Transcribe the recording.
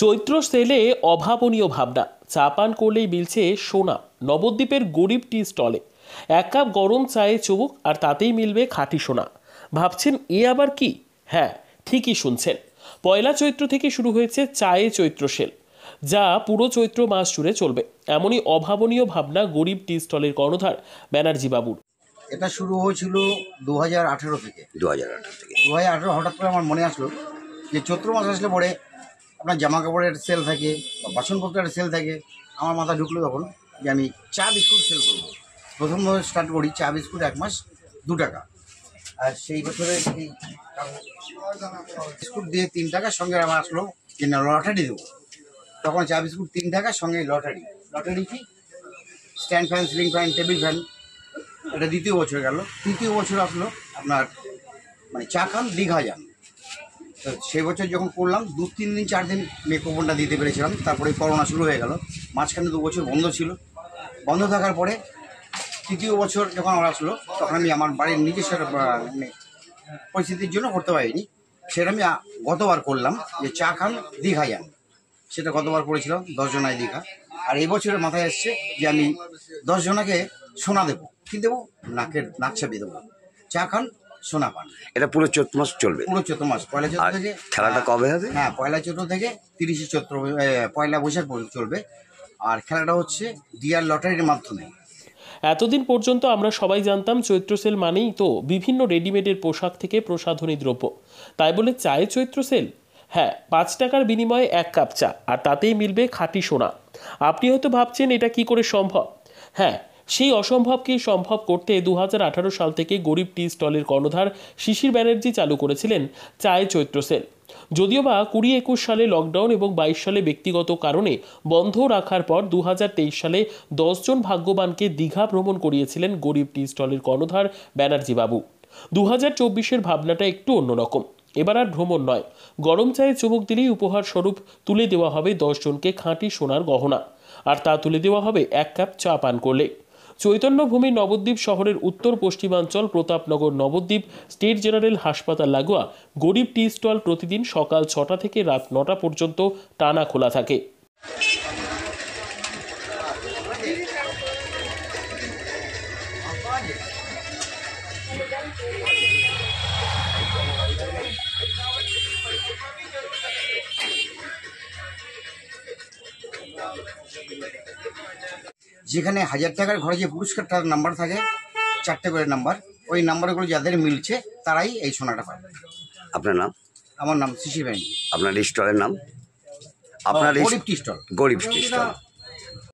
চৈত্র সেলে অভাবনীয় ভাবনা, চা পান করলেই মিলছে সোনা। নবদ্বীপের গরিব টি স্টলে 1 কাপ গরম চায়ে চুমুক আর তাতেই মিলবে খাঁটি সোনা। ভাবছেন এ আবার কি? হ্যাঁ, ঠিকই শুনছেন। পয়লা চৈত্র থেকে শুরু হয়েছে চায়ে চৈত্র সেল, যা পুরো চৈত্র মাস জুড়ে চলবে। এমনই অভাবনীয় ভাবনা গরিব টি স্টলের কর্ণধার ব্যানার্জি বাবুর। এটা শুরু হয়েছিল 2018 থেকে। 2018 হঠাৎ করে আমার মনে আসলো যে চৈত্র মাস আসলে পরে আপনার জামা কাপড়ের সেল থাকে বা বাসনপত্রের সেল থাকে। আমার মাথা ঢুকলো তখন যে আমি চা বিস্কুট সেল করবো। প্রথম স্টার্ট করি চা বিস্কুট 1 মাস 2 টাকা, আর সেই বছরে এই বিস্কুট দিয়ে 3 টাকার সঙ্গে আমার আসলো যে না লটারি দেবো। তখন চা বিস্কুট 3 টাকার সঙ্গে লটারি কি stand fan, ceiling fan, table fan. এটা দ্বিতীয় বছর গেল। তৃতীয় বছর আসলো আপনার মানে চা খান দীঘা যান। তো সেই বছর যখন করলাম 2-3 দিন 4 দিন কুপনটা দিতে পেরেছিলাম। তারপরে করোনা শুরু হয়ে গেল, মাঝখানে 2 বছর বন্ধ ছিল। বন্ধ থাকার পরে তৃতীয় বছর যখন আমার আসলো তখন আমি আমার বাড়ির নিজস্ব পরিস্থিতির জন্য করতে পারিনি। সেটা আমি গতবার করলাম যে চা খান দীঘা যান, সেটা গতবার করেছিলাম 10 জনায় দীঘা। আর এই বছরের মাথায় এসছে যে আমি 10 জনাকে সোনা দেবো। কি দেবো? নাক চাপিয়ে দেবো, চা খান সোনা পান। এটা পুরো চৈত্র মাস চলবে? পুরো চৈত্র মাস, পয়লা চৈত্র থেকে। খেলাটা কবে হবে? হ্যাঁ, পয়লা চৈত্র থেকে 30 চৈত্র, পয়লা বৈশাখ পর্যন্ত চলবে। আর খেলাটা হচ্ছে ডিয়ার লটারির মাধ্যমে। এতদিন পর্যন্ত আমরা সবাই জানতাম চৈত্র সেল মানেই তো বিভিন্ন রেডিমেডের পোশাক থেকে প্রসাধনী দ্রব্য। তাই বলে চায়ে চৈত্র সেল? হ্যাঁ, 5 টাকার বিনিময়ে 1 কাপ চা, আর তাতেই মিলবে খাঁটি সোনা। আপনি হয়তো ভাবছেন এটা কি করে সম্ভব। হ্যাঁ, সেই অসম্ভবকে সম্ভব করতে 2018 সাল থেকে গরিব টি স্টলের কর্ণধার শিশির ব্যানার্জি চালু করেছিলেন চায়ে চৈত্র সেল। যদিও বা 20-21 সালে লকডাউন এবং 22 সালে ব্যক্তিগত কারণে বন্ধ রাখার পর 2023 সালে 10 জন ভাগ্যবানকে দীঘা ভ্রমণ করিয়েছিলেন গরিব টি স্টলের কর্ণধার ব্যানার্জি বাবু। 2024-এর ভাবনাটা একটু অন্যরকম। এবার আর ভ্রমণ নয়, গরম চায়ে চুমুক দিলেই উপহার স্বরূপ তুলে দেওয়া হবে 10 জনকে খাঁটি সোনার গহনা, আর তা তুলে দেওয়া হবে 1 কাপ চা পান করলে। চৈতন্যভূমি নবদ্বীপ শহরের উত্তর পশ্চিমাঞ্চল প্রতাপনগর নবদ্বীপ স্টেট জেনারেল হাসপাতাল লাগোয়া গরিব টি স্টল প্রতিদিন সকাল 6টা থেকে রাত 9টা পর্যন্ত টানা খোলা থাকে। যেখানে 1000 টাকার ঘরে যে পুরস্কারটার নাম্বার থাকে, 4টে করে নাম্বার, ওই নাম্বারগুলো যাদের মিলছে তারাই এই সোনাটা পায়। আপনার নাম? আমার নাম শিশির ব্যানার্জি। আপনার স্টলের নাম? আপনার গরিব টি স্টল। গরিব টি স্টল।